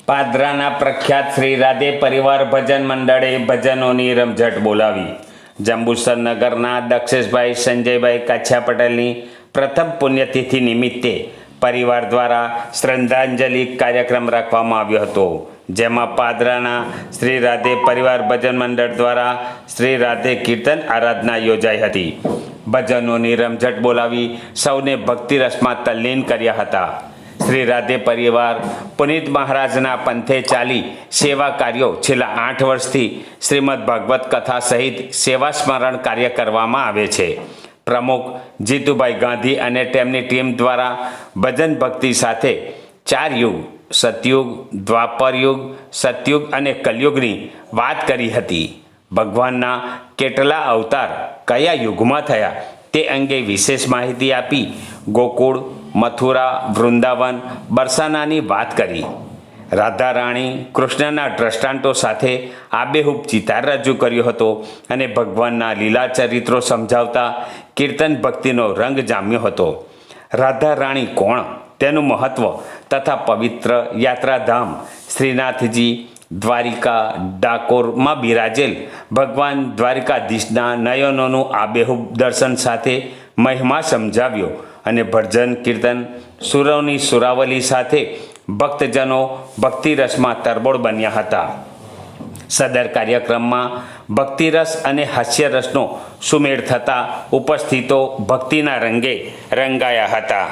પાદરાના પ્રખ્યાત શ્રી રાધે પરિવાર ભજન મંડળે ભજનોની રમઝટ બોલાવી. જંબુસર નગરના દક્ષેશભાઈ સંજયભાઈ કાછિયા પટેલની પ્રથમ પુણ્યતિથિ નિમિત્તે પરિવાર દ્વારા શ્રદ્ધાંજલિ કાર્યક્રમ રાખવામાં આવ્યો હતો, જેમાં પાદરાના શ્રી રાધે પરિવાર ભજન મંડળ દ્વારા શ્રી રાધે કીર્તન આરાધના યોજાઈ હતી. ભજનોની રમઝટ બોલાવી સૌને ભક્તિ રસમાં તલ્લીન કર્યા હતા. શ્રી રાધે પરિવાર પુનિત મહારાજના પંથે ચાલી સેવા કાર્યો છેલ્લા 8 વર્ષથી શ્રીમદ ભાગવત કથા સહિત સેવા સ્મરણ કાર્ય કરવામાં આવે છે. પ્રમુખ જીતુભાઈ ગાંધી અને તેમની ટીમ દ્વારા ભજન ભક્તિ સાથે 4 યુગ સતયુગ, દ્વાપર યુગ, સતયુગ અને કલયુગની વાત કરી હતી. ભગવાનના કેટલા અવતાર કયા યુગમાં થયા તે અંગે વિશેષ માહિતી આપી ગોકુળ, મથુરા, વૃંદાવન, બરસાનાની વાત કરી. રાધા રાણી કૃષ્ણના દ્રષ્ટાંતો સાથે આબેહૂબ ચિતાર રજૂ કર્યો હતો અને ભગવાનના લીલા ચરિત્રો સમજાવતા કીર્તન ભક્તિનો રંગ જામ્યો હતો. રાધા રાણી કોણ, તેનું મહત્ત્વ તથા પવિત્ર યાત્રાધામ શ્રીનાથજી દ્વારિકા ડાકોરમાં બિરાજેલ ભગવાન દ્વારિકાધીશના નયનોનું આબેહૂબ દર્શન સાથે મહિમા સમજાવ્યો અને ભજન કીર્તન સુરોની સુરાવલી સાથે ભક્તજનો ભક્તિરસમાં તરબોળ બન્યા હતા. સદર કાર્યક્રમમાં ભક્તિરસ અને હાસ્યરસનો સુમેળ થતાં ઉપસ્થિતો ભક્તિના રંગે રંગાયા હતા.